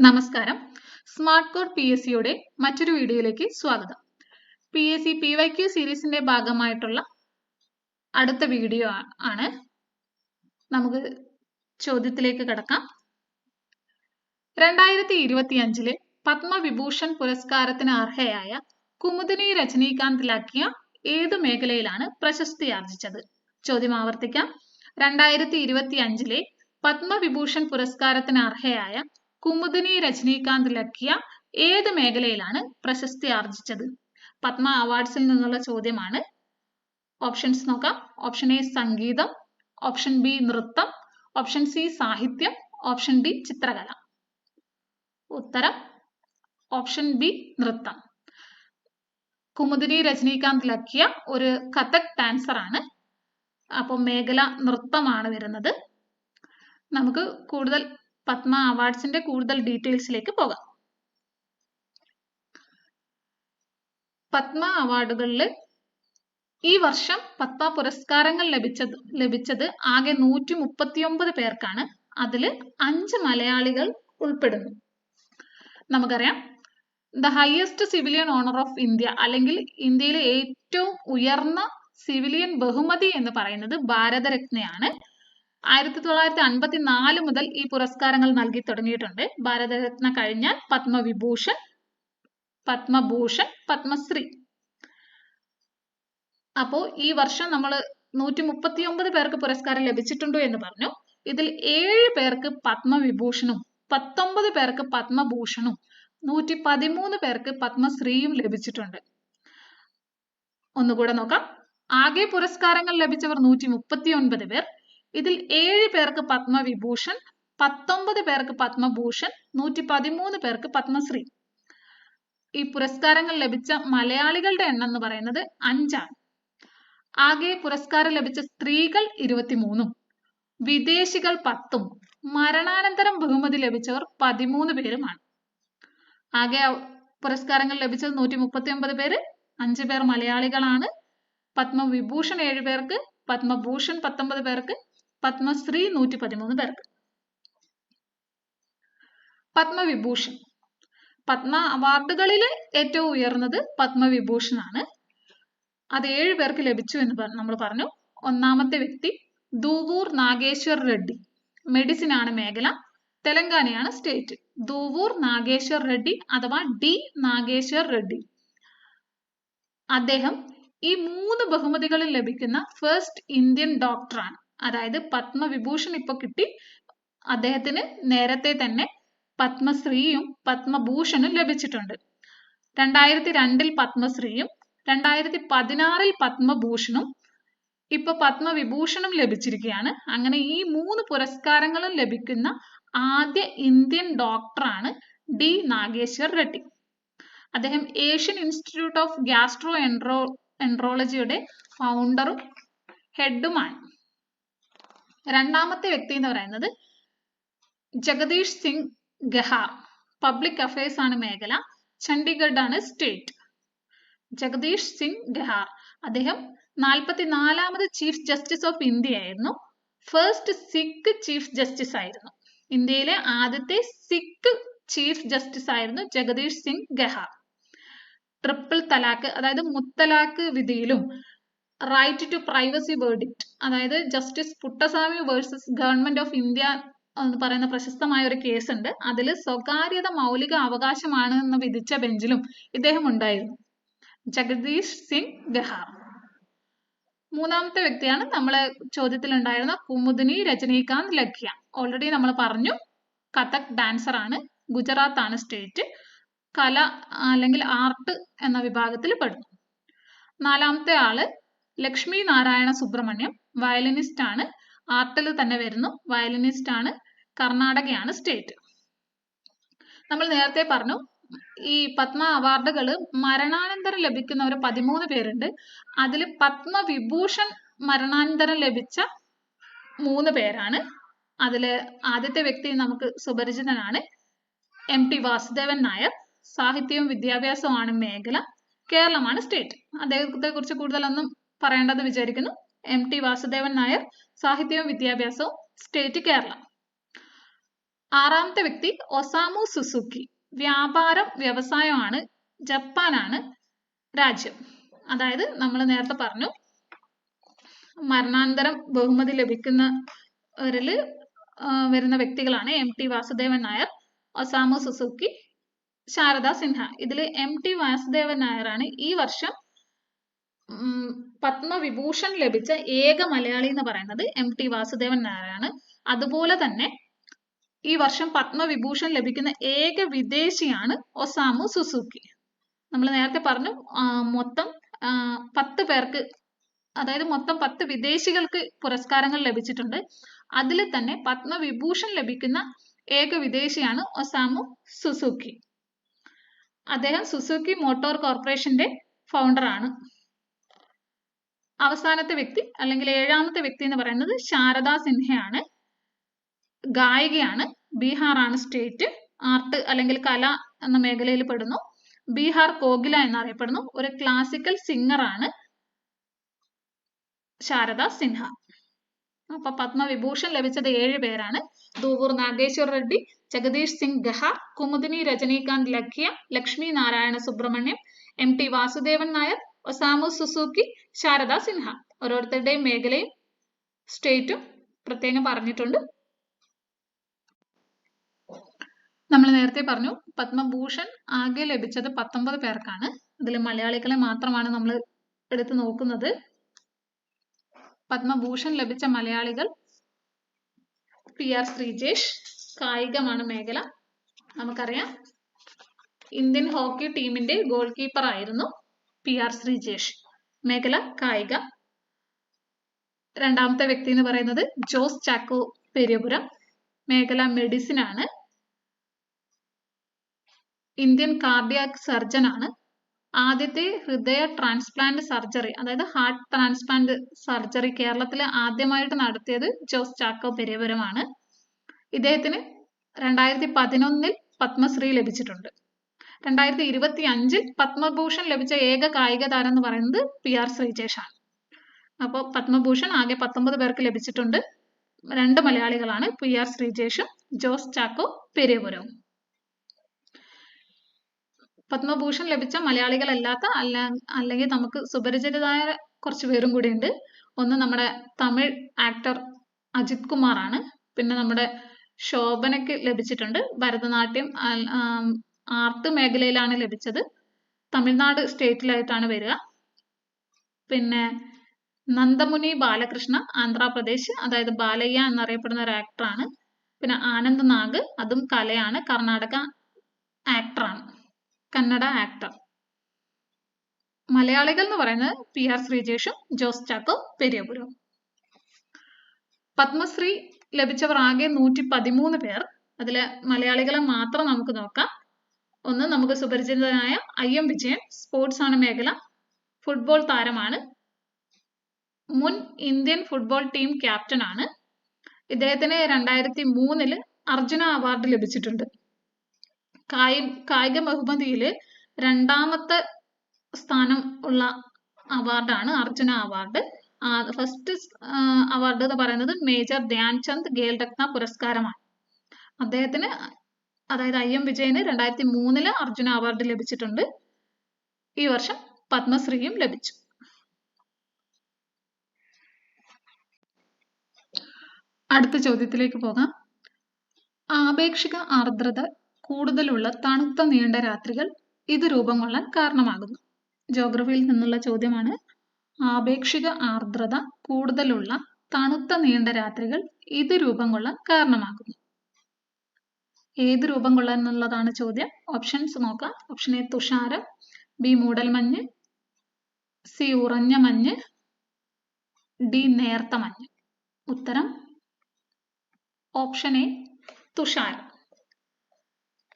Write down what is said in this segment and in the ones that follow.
നമസ്കാരം. Smart code PSCയുടെ മറ്റൊരു വീഡിയോയിലേക്ക് സ്വാഗതം. PSC PYQ സീരീസിന്റെ ഭാഗമായിട്ടുള്ള അടുത്ത വീഡിയോ ആണ്. നമുക്ക് ചോദ്യത്തിലേക്ക് കടക്കാം. 2025 പത്മവിഭൂഷൺ പുരസ്കാരത്തിന് അർഹയായ കുമുദിനി രജനീകാന്ത് ലക്കിയ ഏത് മേഖലയിലാണ് പ്രശസ്തി ആർജിച്ചത്? ചോദ്യം ആവർത്തിക്കാം. 2025 പത്മവിഭൂഷൺ പുരസ്കാരത്തിന് അർഹയായ കുമുദിനി രജനീകാന്ത് ലക്കിയ ഏത് മേഖലയിലാണ് പ്രശസ്തി ആർജിച്ചത്? പത്മ അവാർഡ്സിൽ നിന്നുള്ള ചോദ്യമാണ്. ഓപ്ഷൻസ് നോക്കാം. ഓപ്ഷൻ എ സംഗീതം, ഓപ്ഷൻ ബി നൃത്തം, ഓപ്ഷൻ സി സാഹിത്യം, ഓപ്ഷൻ ഡി ചിത്രകല. ഉത്തരം ഓപ്ഷൻ ബി നൃത്തം. കുമുദിനി രജനീകാന്ത് ലക്കിയ ഒരു കഥക് ഡാൻസർ ആണ്. അപ്പോൾ മേഖല നൃത്തമാണ് വരുന്നത്. നമുക്ക് കൂടുതൽ പത്മ അവാർഡ്സിന്റെ കൂടുതൽ ഡീറ്റെയിൽസിലേക്ക് പോകാം. പത്മ അവാർഡുകളിൽ ഈ വർഷം പത്മ പുരസ്കാരങ്ങൾ ലഭിച്ചത് ആകെ 139 പേർക്കാണ്. അതിൽ 5 മലയാളികൾ ഉൾപ്പെടുന്നു. നമുക്കറിയാം, the highest civilian honour of India അല്ലെങ്കിൽ ഇന്ത്യയിലെ ഏറ്റവും ഉയർന്ന സിവിലിയൻ ബഹുമതി എന്ന് പറയുന്നത് ഭാരതരത്നയാണ്. 1954 മുതൽ ഈ പുരസ്കാരങ്ങൾ നൽകി തുടങ്ങിയിട്ടുണ്ട്. ഭാരതരത്ന കഴിഞ്ഞാൽ പത്മവിഭൂഷൺ, പത്മഭൂഷൺ, പത്മശ്രീ. അപ്പോ ഈ വർഷം നമ്മൾ 139 പേർക്ക് പുരസ്കാരം ലഭിച്ചിട്ടുണ്ട് എന്ന് പറഞ്ഞു. ഇതിൽ 7 പേർക്ക് പത്മവിഭൂഷണും 19 പേർക്ക് പത്മഭൂഷണും 113 പേർക്ക് പത്മശ്രീയും ലഭിച്ചിട്ടുണ്ട്. ഒന്നുകൂടെ നോക്കാം. ആകെ പുരസ്കാരങ്ങൾ ലഭിച്ചവർ 139 പേർ. ഇതിൽ 7 പേർക്ക് പത്മവിഭൂഷൺ, 19 പേർക്ക് പത്മഭൂഷൺ, 113 പേർക്ക് പത്മശ്രീ. ഈ പുരസ്കാരങ്ങൾ ലഭിച്ച മലയാളികളുടെ എണ്ണം എന്ന് പറയുന്നത് 5 ആണ്. ആകെ പുരസ്കാരം ലഭിച്ച സ്ത്രീകൾ 23ഉം വിദേശികൾ 10ഉം മരണാനന്തരം ബഹുമതി ലഭിച്ചവർ 13 പേരുമാണ്. ആകെ പുരസ്കാരങ്ങൾ ലഭിച്ചത് 139 പേര്, 5 പേർ മലയാളികളാണ്. പത്മവിഭൂഷൺ 7 പേർക്ക്, പത്മഭൂഷൺ 19 പേർക്ക്, പത്മശ്രീ 113 പേർക്ക്. പത്മവിഭൂഷൺ പത്മ അവാർഡുകളിൽ ഏറ്റവും ഉയർന്നത് പത്മവിഭൂഷൺ ആണ്. അത് 7 പേർക്ക് ലഭിച്ചു എന്ന് നമ്മൾ പറഞ്ഞു. ഒന്നാമത്തെ വ്യക്തി ദൂവൂർ നാഗേശ്വർ റെഡ്ഡി, മെഡിസിൻ ആണ് മേഖല, തെലങ്കാനയാണ് സ്റ്റേറ്റ്. ദൂവൂർ നാഗേശ്വർ റെഡ്ഡി അഥവാ ഡി നാഗേശ്വർ റെഡ്ഡി. അദ്ദേഹം ഈ 3 ബഹുമതികളിൽ ലഭിക്കുന്ന ഫസ്റ്റ് ഇന്ത്യൻ ഡോക്ടറാണ്. അതായത് പത്മവിഭൂഷൺ ഇപ്പൊ കിട്ടി, അദ്ദേഹത്തിന് നേരത്തെ തന്നെ പത്മശ്രീയും പത്മഭൂഷണും ലഭിച്ചിട്ടുണ്ട്. 2002 പത്മശ്രീയും 2016 പത്മഭൂഷണും ഇപ്പൊ പത്മവിഭൂഷണും ലഭിച്ചിരിക്കുകയാണ്. അങ്ങനെ ഈ 3 പുരസ്കാരങ്ങളും ലഭിക്കുന്ന ആദ്യ ഇന്ത്യൻ ഡോക്ടറാണ് ഡി നാഗേശ്വർ റെഡ്ഡി. അദ്ദേഹം ഏഷ്യൻ ഇൻസ്റ്റിറ്റ്യൂട്ട് ഓഫ് ഗ്യാസ്ട്രോ എൻട്രോളജിയുടെ ഫൗണ്ടറും ഹെഡുമാണ്. രണ്ടാമത്തെ വ്യക്തി എന്ന് പറയുന്നത് ജഗദീഷ് സിംഗ് ഗഹാർ, പബ്ലിക് അഫയേഴ്സ് ആണ് മേഖല, ചണ്ഡീഗഡ് ആണ് സ്റ്റേറ്റ്. ജഗദീഷ് സിംഗ് ഗഹാർ അദ്ദേഹം 44ാമത് ചീഫ് ജസ്റ്റിസ് ഓഫ് ഇന്ത്യ ആയിരുന്നു. ഫസ്റ്റ് സിഖ് ചീഫ് ജസ്റ്റിസ് ആയിരുന്നു. ഇന്ത്യയിലെ ആദ്യത്തെ സിഖ് ചീഫ് ജസ്റ്റിസ് ആയിരുന്നു ജഗദീഷ് സിംഗ് ഗഹാർ. ട്രിപ്പിൾ തലാക്ക് അതായത് മുത്തലാക്ക് വിധിയിലും റൈറ്റ് ടു പ്രൈവസി വേർഡിക്റ്റ് അതായത് justice Puttaswamy versus government of India എന്ന് പറയുന്ന പ്രശസ്തമായ ഒരു കേസ് ഉണ്ട്. അതിൽ സ്വകാര്യത മൗലിക അവകാശമാണ് എന്ന് വിധിച്ച ബെഞ്ചിലും ഇദ്ദേഹം ഉണ്ടായിരുന്നു. ജഗദീഷ് സിംഗ് ഗഹാർ. മൂന്നാമത്തെ വ്യക്തിയാണ് നമ്മളെ ചോദ്യത്തിൽ ഉണ്ടായിരുന്ന കുമുദിനി രജനീകാന്ത് ലക്കിയ. ഓൾറെഡി നമ്മൾ പറഞ്ഞു, കഥക് ഡാൻസർ ആണ്, ഗുജറാത്ത് ആണ് സ്റ്റേറ്റ്, കല അല്ലെങ്കിൽ ആർട്ട് എന്ന വിഭാഗത്തിൽ പെടുന്നു. നാലാമത്തെ ആള് ലക്ഷ്മി നാരായണ സുബ്രഹ്മണ്യം, വയലിനിസ്റ്റ് ആണ്, ആർട്ടിൽ തന്നെ വരുന്നു, വയലിനിസ്റ്റ് ആണ്, കർണാടകയാണ് സ്റ്റേറ്റ്. നമ്മൾ നേരത്തെ പറഞ്ഞു ഈ പത്മ അവാർഡുകൾ മരണാനന്തരം ലഭിക്കുന്നവർ 13 പേരുണ്ട്. അതിൽ പത്മവിഭൂഷൺ മരണാനന്തരം ലഭിച്ച 3 പേരാണ്. അതിൽ ആദ്യത്തെ വ്യക്തി നമുക്ക് സുപരിചിതനാണ്, MT വാസുദേവൻ നായർ, സാഹിത്യവും വിദ്യാഭ്യാസവും ആണ് മേഖല, കേരളമാണ് സ്റ്റേറ്റ്. അദ്ദേഹത്തെ കുറിച്ച് കൂടുതലൊന്നും പറയേണ്ടത് വിചാരിക്കുന്നു. MT വാസുദേവൻ നായർ, സാഹിത്യവും വിദ്യാഭ്യാസവും സ്റ്റേറ്റ് കേരള. ആറാമത്തെ വ്യക്തി ഒസാമു സുസുക്കി. വ്യാപാരം വ്യവസായമാണ്, ജപ്പാനാണ് രാജ്യം. അതായത് നമ്മൾ നേരത്തെ പറഞ്ഞു മരണാനന്തരം ബഹുമതി ലഭിക്കുന്നവരിൽ വരുന്ന വ്യക്തികളാണ് MT Vasudevan Nair, Osamu Suzuki, Sharda Sinha. ഇതിൽ MT വാസുദേവൻ നായരാണ് ഈ വർഷം പത്മവിഭൂഷൺ ലഭിച്ച ഏക മലയാളി എന്ന് പറയുന്നത് MT വാസുദേവൻ നായരാണ്. അതുപോലെ തന്നെ ഈ വർഷം പത്മവിഭൂഷൺ ലഭിക്കുന്ന ഏക വിദേശിയാണ് ഒസാമു സുസുക്കി. നമ്മൾ നേരത്തെ പറഞ്ഞു മൊത്തം 10 പേർക്ക്, അതായത് മൊത്തം 10 വിദേശികൾക്ക് പുരസ്കാരങ്ങൾ ലഭിച്ചിട്ടുണ്ട്. അതിൽ തന്നെ പത്മവിഭൂഷൺ ലഭിക്കുന്ന ഏക വിദേശിയാണ് ഒസാമു സുസുക്കി. അദ്ദേഹം സുസുക്കി മോട്ടോർ കോർപ്പറേഷന്റെ ഫൗണ്ടർ ആണ്. അവസാനത്തെ വ്യക്തി അല്ലെങ്കിൽ ഏഴാമത്തെ വ്യക്തി എന്ന് പറയുന്നത് ശാരദ സിൻഹയാണ്. ഗായികയാണ്, ബീഹാറാണ് സ്റ്റേറ്റ്. ആർട്ട് അല്ലെങ്കിൽ കല എന്ന മേഖലയിൽ പെടുന്നു. ബീഹാർ കോകില എന്നറിയപ്പെടുന്നു. ഒരു ക്ലാസിക്കൽ സിംഗർ ആണ് ശാരദ സിൻഹ. അപ്പൊ പത്മവിഭൂഷൺ ലഭിച്ചത് 7 പേരാണ്. Duvvur Nageshwar Reddy, Jagdish Singh Khehar, Kumudini Rajnikant Lakhia, Lakshmi Narayana Subrahmanyam, MT Vasudevan Nair, Osamu Suzuki, Sharda Sinha. ഓരോരുത്തരുടെയും മേഖലയും സ്റ്റേറ്റും പ്രത്യേകം പറഞ്ഞിട്ടുണ്ട്. നമ്മൾ നേരത്തെ പറഞ്ഞു പത്മഭൂഷൺ ആകെ ലഭിച്ചത് 19 പേർക്കാണ്. അതിൽ മലയാളികളെ മാത്രമാണ് നമ്മൾ എടുത്തു നോക്കുന്നത്. പത്മഭൂഷൺ ലഭിച്ച മലയാളികൾ PR ശ്രീജേഷ്, കായികമാണ് മേഖല. നമുക്കറിയാം ഇന്ത്യൻ ഹോക്കി ടീമിന്റെ ഗോൾ കീപ്പർ ആയിരുന്നു PR ശ്രീജേഷ്. മേഖല കായിക. രണ്ടാമത്തെ വ്യക്തി എന്ന് പറയുന്നത് ജോസ് ചാക്കോ പെരിയപുരം. മേഖല മെഡിസിൻ ആണ്. ഇന്ത്യൻ കാർഡിയാക് സർജൻ ആണ്. ആദ്യത്തെ ഹൃദയ ട്രാൻസ്പ്ലാന്റ് സർജറി, അതായത് ഹാർട്ട് ട്രാൻസ്പ്ലാന്റ് സർജറി കേരളത്തിൽ ആദ്യമായിട്ട് നടത്തിയത് ജോസ് ചാക്കോ പെരിയപുരമാണ്. ഇദ്ദേഹത്തിന് 2011 പത്മശ്രീ ലഭിച്ചിട്ടുണ്ട്. 2025 പത്മഭൂഷൺ ലഭിച്ച ഏക കായിക താരം എന്ന് പറയുന്നത് PR ശ്രീജേഷ് ആണ്. അപ്പോൾ പത്മഭൂഷൺ ആകെ 19 പേർക്ക് ലഭിച്ചിട്ടുണ്ട്. 2 മലയാളികളാണ്, PR ശ്രീജേഷും ജോസ് ചാക്കോ പെരിയപുരവും. പത്മഭൂഷൺ ലഭിച്ച മലയാളികളല്ലാത്ത അല്ലെങ്കിൽ നമുക്ക് സുപരിചിതരായ കുറച്ച് പേരും കൂടി ഉണ്ട്. ഒന്ന് നമ്മുടെ തമിഴ് ആക്ടർ അജിത് കുമാർ ആണ്. പിന്നെ നമ്മുടെ ശോഭനയ്ക്ക് ലഭിച്ചിട്ടുണ്ട്. ഭരതനാട്യം ആർട്ട് മേഖലയിലാണ് ലഭിച്ചത്. തമിഴ്നാട് സ്റ്റേറ്റിലായിട്ടാണ് വരിക. പിന്നെ നന്ദമുനി ബാലകൃഷ്ണ, ആന്ധ്രാപ്രദേശ്, അതായത് ബാലയ്യ എന്നറിയപ്പെടുന്ന ഒരു ആക്ടറാണ്. പിന്നെ ആനന്ദ് നാഗ്, അതും കലയാണ്, കർണാടക ആക്ടറാണ്, കന്നഡ ആക്ടർ. മലയാളികൾ എന്ന് പറയുന്നത് PR ശ്രീജേഷും ജോസ് ചാക്കോ പെരിയപുരവും. പത്മശ്രീ ലഭിച്ചവർ ആകെ 113 പേർ. അതിൽ മലയാളികളെ മാത്രം നമുക്ക് നോക്കാം. ഒന്ന് നമുക്ക് സുപരിചിതനായ IM വിജയൻ, സ്പോർട്സ് ആണ് മേഖല, ഫുട്ബോൾ താരമാണ്, മുൻ ഇന്ത്യൻ ഫുട്ബോൾ ടീം ക്യാപ്റ്റൻ ആണ്. ഇദ്ദേഹത്തിന് 2003 അർജുന അവാർഡ് ലഭിച്ചിട്ടുണ്ട്. കായിക ബഹുമതിയിൽ 2ാമത്തെ സ്ഥാനം ഉള്ള അവാർഡാണ് അർജുന അവാർഡ്. ഫസ്റ്റ് അവാർഡ് എന്ന് പറയുന്നത് മേജർ ധ്യാൻചന്ദ് ഖേൽരത്ന പുരസ്കാരമാണ്. അദ്ദേഹത്തിന്, അതായത് IM വിജയന് 2003 അർജുന അവാർഡ് ലഭിച്ചിട്ടുണ്ട്. ഈ വർഷം പത്മശ്രീയും ലഭിച്ചു. അടുത്ത ചോദ്യത്തിലേക്ക് പോകാം. ആപേക്ഷിക ആർദ്രത കൂടുതലുള്ള തണുത്ത നീണ്ട രാത്രികൾ ഇത് രൂപം കൊള്ളാൻ കാരണമാകുന്നു. ജോഗ്രഫിയിൽ നിന്നുള്ള ചോദ്യമാണ്. ആപേക്ഷിക ആർദ്രത കൂടുതലുള്ള തണുത്ത നീണ്ട രാത്രികൾ ഇത് രൂപം കൊള്ളാൻ കാരണമാകുന്നു. ഏത് രൂപം കൊള്ളാൻ എന്നുള്ളതാണ് ചോദ്യം. ഓപ്ഷൻസ് നോക്കാം. ഓപ്ഷൻ എ തുഷാരം, B മൂടൽമഞ്ഞ്, C ഉറഞ്ഞ മഞ്ഞ്, D നേർത്ത മഞ്ഞ്. ഉത്തരം ഓപ്ഷൻ എ തുഷാരം.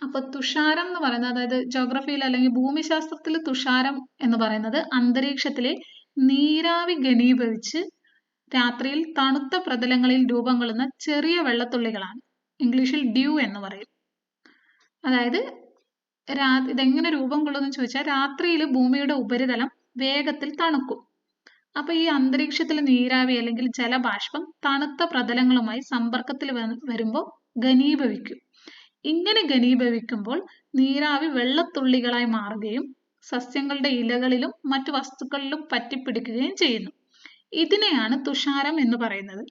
അപ്പൊ തുഷാരം എന്ന് പറയുന്നത്, അതായത് ജോഗ്രഫിയിൽ അല്ലെങ്കിൽ ഭൂമിശാസ്ത്രത്തിൽ തുഷാരം എന്ന് പറയുന്നത് അന്തരീക്ഷത്തിലെ നീരാവി ഘനീഭവിച്ച് രാത്രിയിൽ തണുത്ത പ്രതലങ്ങളിൽ രൂപം കൊള്ളുന്ന ചെറിയ വെള്ളത്തുള്ളികളാണ്. ഇംഗ്ലീഷിൽ ഡ്യൂ എന്ന് പറയും. അതായത് ഇതെങ്ങനെ രൂപം കൊള്ളുമെന്ന് ചോദിച്ചാൽ രാത്രിയിൽ ഭൂമിയുടെ ഉപരിതലം വേഗത്തിൽ തണുക്കും. അപ്പൊ ഈ അന്തരീക്ഷത്തിലെ നീരാവി അല്ലെങ്കിൽ ജലബാഷ്പം തണുത്ത പ്രതലങ്ങളുമായി സമ്പർക്കത്തിൽ വരുമ്പോൾ ഘനീഭവിക്കും. ഇങ്ങനെ ഘനീഭവിക്കുമ്പോൾ നീരാവി വെള്ളത്തുള്ളികളായി മാറുകയും സസ്യങ്ങളുടെ ഇലകളിലും മറ്റു വസ്തുക്കളിലും പറ്റിപ്പിടിക്കുകയും ചെയ്യുന്നു. ഇതിനെയാണ് തുഷാരം എന്ന് പറയുന്നത്.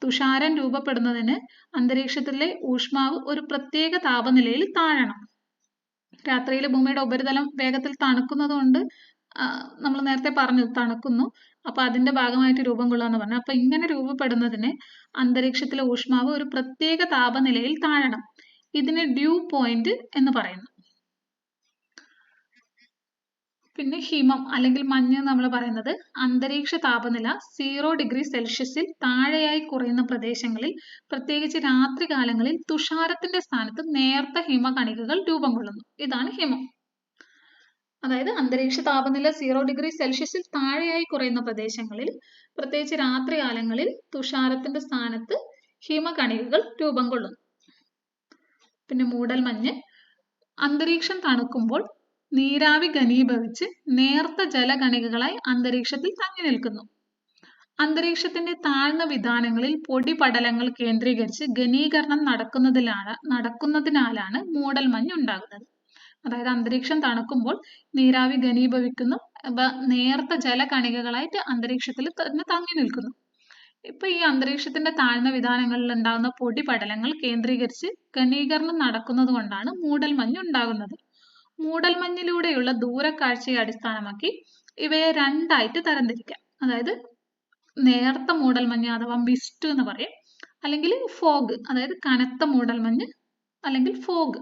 തുഷാരം രൂപപ്പെടുന്നതിന് അന്തരീക്ഷത്തിലെ ഊഷ്മാവ് ഒരു പ്രത്യേക താപനിലയിൽ താഴണം. രാത്രിയിൽ ഭൂമിയുടെ ഉപരിതലം വേഗത്തിൽ തണുക്കുന്നത് കൊണ്ട് നമ്മൾ നേരത്തെ പറഞ്ഞു തണുക്കുന്നു, അപ്പൊ അതിന്റെ ഭാഗമായിട്ട് രൂപം കൊള്ളാന്ന് പറഞ്ഞു. അപ്പൊ ഇങ്ങനെ രൂപപ്പെടുന്നതിന് അന്തരീക്ഷത്തിലെ ഊഷ്മാവ് ഒരു പ്രത്യേക താപനിലയിൽ താഴണം. ഇതിനെ ഡ്യൂ പോയിന്റ് എന്ന് പറയുന്നു. പിന്നെ ഹിമം അല്ലെങ്കിൽ മഞ്ഞ് നമ്മൾ പറയുന്നത് അന്തരീക്ഷ താപനില 0°C താഴെയായി കുറയുന്ന പ്രദേശങ്ങളിൽ, പ്രത്യേകിച്ച് രാത്രികാലങ്ങളിൽ തുഷാരത്തിന്റെ സ്ഥാനത്ത് നേർത്ത ഹിമകണികകൾ രൂപം കൊള്ളുന്നു. ഇതാണ് ഹിമം. അതായത് അന്തരീക്ഷ താപനില 0°C താഴെയായി കുറയുന്ന പ്രദേശങ്ങളിൽ, പ്രത്യേകിച്ച് രാത്രികാലങ്ങളിൽ തുഷാരത്തിന്റെ സ്ഥാനത്ത് ഹിമകണികകൾ രൂപം കൊള്ളുന്നു. പിന്നെ മൂടൽമഞ്ഞ് അന്തരീക്ഷം തണുക്കുമ്പോൾ നീരാവി ഘനീഭവിച്ച് നേർത്ത ജലകണികകളായി അന്തരീക്ഷത്തിൽ തങ്ങി നിൽക്കുന്നു. അന്തരീക്ഷത്തിന്റെ താഴ്ന്ന വിതാനങ്ങളിൽ പൊടിപടലങ്ങൾ കേന്ദ്രീകരിച്ച് ഘനീകരണം നടക്കുന്നതിനാലാണ് മൂടൽമഞ്ഞ് ഉണ്ടാകുന്നത്. അതായത് അന്തരീക്ഷം തണുക്കുമ്പോൾ നീരാവി ഘനീഭവിക്കുന്നു, നേർത്ത ജലകണികകളായിട്ട് അന്തരീക്ഷത്തിൽ തന്നെ തങ്ങി നിൽക്കുന്നു. ഇപ്പൊ ഈ അന്തരീക്ഷത്തിന്റെ താഴ്ന്ന വിതാനങ്ങളിൽ ഉണ്ടാകുന്ന പൊടിപടലങ്ങൾ കേന്ദ്രീകരിച്ച് ഘനീകരണം നടക്കുന്നത് കൊണ്ടാണ് മൂടൽമഞ്ഞ് ഉണ്ടാകുന്നത്. മൂടൽമഞ്ഞിലൂടെയുള്ള ദൂരക്കാഴ്ചയെ അടിസ്ഥാനമാക്കി ഇവയെ രണ്ടായിട്ട് തരംതിരിക്കാം. അതായത് നേർത്ത മൂടൽമഞ്ഞ് അഥവാ മിസ്റ്റ് എന്ന് പറയും, അല്ലെങ്കിൽ ഫോഗ്, അതായത് കനത്ത മൂടൽമഞ്ഞ് അല്ലെങ്കിൽ ഫോഗ്.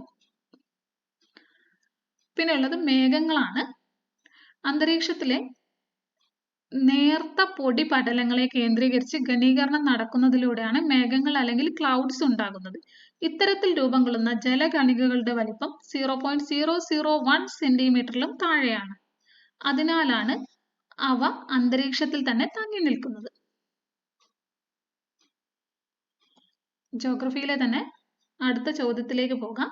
പിന്നെ ഉള്ളത് മേഘങ്ങളാണ്. അന്തരീക്ഷത്തിലെ നേർത്ത പൊടി പടലങ്ങളെ കേന്ദ്രീകരിച്ച് ഘനീകരണം നടക്കുന്നതിലൂടെയാണ് മേഘങ്ങൾ അല്ലെങ്കിൽ ക്ലൗഡ്സ് ഉണ്ടാകുന്നത്. ഇത്തരത്തിൽ രൂപം കൊള്ളുന്ന ജലകണികകളുടെ വലിപ്പം 0.001 സെന്റിമീറ്ററിലും താഴെയാണ്. അതിനാലാണ് അവ അന്തരീക്ഷത്തിൽ തന്നെ തങ്ങി നിൽക്കുന്നത്. ജോഗ്രഫിയിലെ തന്നെ അടുത്ത ചോദ്യത്തിലേക്ക് പോകാം.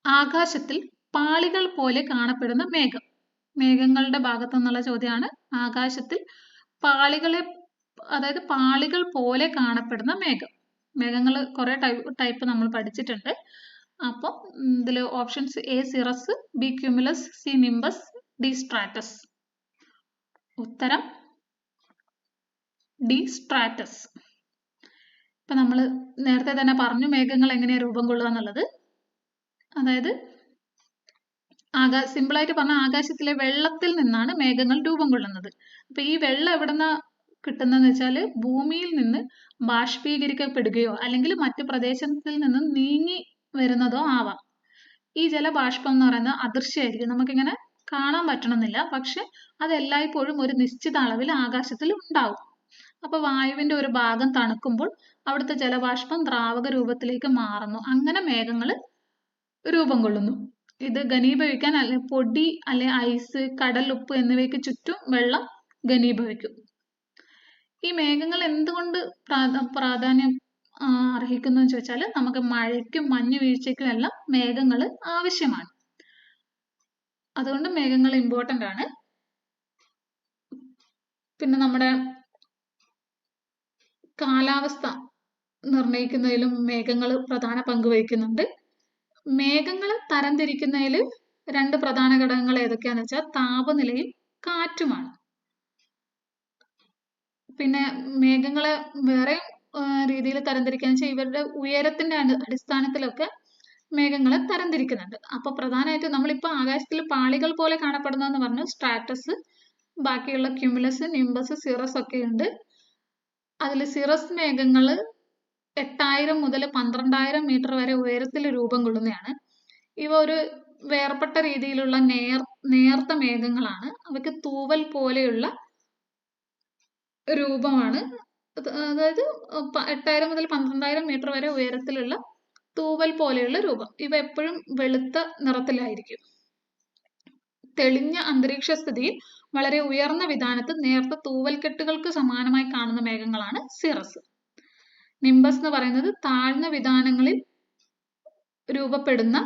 ആകാശത്തിൽ പാളികൾ പോലെ കാണപ്പെടുന്ന മേഘം. മേഘങ്ങളുടെ ഭാഗത്തു നിന്നുള്ള ചോദ്യമാണ്. ആകാശത്തിൽ പാളികൾ പോലെ കാണപ്പെടുന്ന മേഘം. മേഘങ്ങൾ കുറെ ടൈപ്പ് നമ്മൾ പഠിച്ചിട്ടുണ്ട്. അപ്പം ഇതിൽ options A cirrus, B cumulus, C nimbus, D Stratus. ഉത്തരം ഡി സ്ട്രാറ്റസ്. ഇപ്പൊ നമ്മൾ നേരത്തെ തന്നെ പറഞ്ഞു മേഘങ്ങൾ എങ്ങനെയാ രൂപം കൊള്ളുക എന്നുള്ളത്. അതായത് സിമ്പിളായിട്ട് പറഞ്ഞാൽ ആകാശത്തിലെ വെള്ളത്തിൽ നിന്നാണ് മേഘങ്ങൾ രൂപം കൊള്ളുന്നത്. അപ്പൊ ഈ വെള്ളം എവിടെന്നാ കിട്ടുന്നതെന്ന് വെച്ചാൽ ഭൂമിയിൽ നിന്ന് ബാഷ്പീകരിക്കപ്പെടുകയോ അല്ലെങ്കിൽ മറ്റു പ്രദേശത്തിൽ നിന്ന് നീങ്ങി വരുന്നതോ ആവാം. ഈ ജലബാഷ്പം എന്ന് പറയുന്നത് അദൃശ്യമായിരിക്കും, നമുക്കിങ്ങനെ കാണാൻ പറ്റണമെന്നില്ല, പക്ഷെ അത് എല്ലായ്പ്പോഴും ഒരു നിശ്ചിത അളവിൽ ആകാശത്തിൽ ഉണ്ടാവും. അപ്പൊ വായുവിന്റെ ഒരു ഭാഗം തണുക്കുമ്പോൾ അവിടുത്തെ ജലബാഷ്പം ദ്രാവക രൂപത്തിലേക്ക് മാറുന്നു. അങ്ങനെ മേഘങ്ങൾ രൂപം കൊള്ളുന്നു. ഇത് ഘനീഭവിക്കാൻ പൊടി അല്ലെ ഐസ്, കടലുപ്പ് എന്നിവയ്ക്ക് ചുറ്റും വെള്ളം ഘനീഭവിക്കും. ഈ മേഘങ്ങൾ എന്തുകൊണ്ട് പ്രാധാന്യം അർഹിക്കുന്നു എന്ന് ചോദിച്ചാൽ നമുക്ക് മഴയ്ക്കും മഞ്ഞു വീഴ്ചയ്ക്കും എല്ലാം മേഘങ്ങൾ ആവശ്യമാണ്. അതുകൊണ്ട് മേഘങ്ങൾ ഇമ്പോർട്ടന്റ് ആണ്. പിന്നെ നമ്മുടെ കാലാവസ്ഥ നിർണ്ണയിക്കുന്നതിലും മേഘങ്ങൾ പ്രധാന പങ്ക് വഹിക്കുന്നുണ്ട്. മേഘങ്ങളെ തരംതിരിക്കുന്നതിൽ രണ്ട് പ്രധാന ഘടകങ്ങൾ ഏതൊക്കെയാന്ന് വെച്ചാൽ താപനിലയും കാറ്റുമാണ്. പിന്നെ മേഘങ്ങളെ വേറെ രീതിയിൽ തരംതിരിക്കാന്ന് വെച്ചാൽ ഇവരുടെ ഉയരത്തിന്റെ അടിസ്ഥാനത്തിലൊക്കെ മേഘങ്ങളെ തരംതിരിക്കുന്നുണ്ട്. അപ്പൊ പ്രധാനമായിട്ടും നമ്മളിപ്പോ ആകാശത്തിൽ പാളികൾ പോലെ കാണപ്പെടുന്നതെന്ന് പറഞ്ഞു സ്ട്രാറ്റസ്, ബാക്കിയുള്ള ക്യൂമുലസ്, നിംബസ്, സിറസ് ഒക്കെ ഉണ്ട്. അതിൽ സിറസ് മേഘങ്ങൾ 8000 മുതൽ 12000 മീറ്റർ വരെ ഉയരത്തിൽ രൂപം കൊള്ളുന്നതാണ്. ഇവ ഒരു വേർപെട്ട രീതിയിലുള്ള നേർത്ത മേഘങ്ങളാണ്. അവയ്ക്ക് തൂവൽ പോലെയുള്ള രൂപമാണ്. അതായത് 8000 മുതൽ 12000 മീറ്റർ വരെ ഉയരത്തിലുള്ള തൂവൽ പോലെയുള്ള രൂപം. ഇവ എപ്പോഴും വെളുത്ത നിറത്തിലായിരിക്കും. തെളിഞ്ഞ അന്തരീക്ഷ സ്ഥിതിയിൽ വളരെ ഉയർന്ന വിതാനത്ത് നേർത്ത തൂവൽക്കെട്ടുകൾക്ക് സമാനമായി കാണുന്ന മേഘങ്ങളാണ് സിറസ്. നിംബസ് എന്ന് പറയുന്നത് താഴ്ന്ന വിതാനങ്ങളിൽ രൂപപ്പെടുന്ന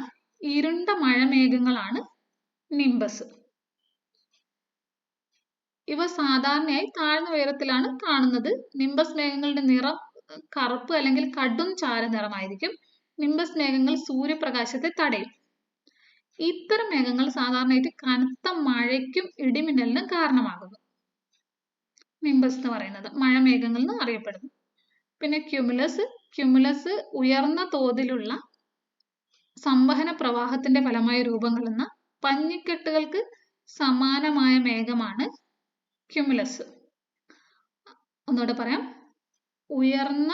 ഇരുണ്ട മഴമേഘങ്ങളാണ് നിംബസ്. ഇവ സാധാരണയായി താഴ്ന്ന ഉയരത്തിലാണ് കാണുന്നത്. നിംബസ് മേഘങ്ങളുടെ നിറം കറുപ്പ് അല്ലെങ്കിൽ കടും ചാരനിറമായിരിക്കും. നിംബസ് മേഘങ്ങൾ സൂര്യപ്രകാശത്തെ തടയും. ഇത്തരം മേഘങ്ങൾ സാധാരണയായിട്ട് കനത്ത മഴയ്ക്കും ഇടിമിന്നലിനും കാരണമാകുന്നു. നിംബസ് എന്ന് പറയുന്നത് മഴമേഘങ്ങൾ എന്ന് അറിയപ്പെടുന്നു. പിന്നെ ക്യുമുലസ് ഉയർന്ന തോതിലുള്ള സംവഹന പ്രവാഹത്തിന്റെ ഫലമായി രൂപം കൊള്ളുന്ന പഞ്ഞിക്കെട്ടുകൾക്ക് സമാനമായ മേഘമാണ് ക്യുമുലസ്. ഒന്നുകൂടെ പറയാം. ഉയർന്ന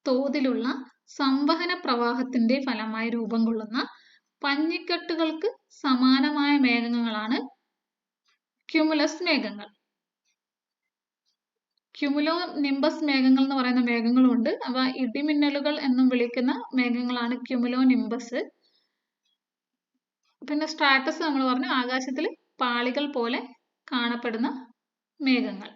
തോതിലുള്ള സംവഹന പ്രവാഹത്തിന്റെ ഫലമായി രൂപം കൊള്ളുന്ന പഞ്ഞിക്കെട്ടുകൾക്ക് സമാനമായ മേഘങ്ങളാണ് ക്യുമുലസ് മേഘങ്ങൾ. ക്യുമുലോ നിംബസ് മേഘങ്ങൾ എന്ന് പറയുന്ന മേഘങ്ങളുണ്ട്. അവ ഇടിമിന്നലുകൾ എന്നും വിളിക്കുന്ന മേഘങ്ങളാണ് ക്യുമുലോ നിംബസ്. പിന്നെ സ്ട്രാറ്റസ് നമ്മൾ പറഞ്ഞു, ആകാശത്തിൽ പാളികൾ പോലെ കാണപ്പെടുന്ന മേഘങ്ങൾ.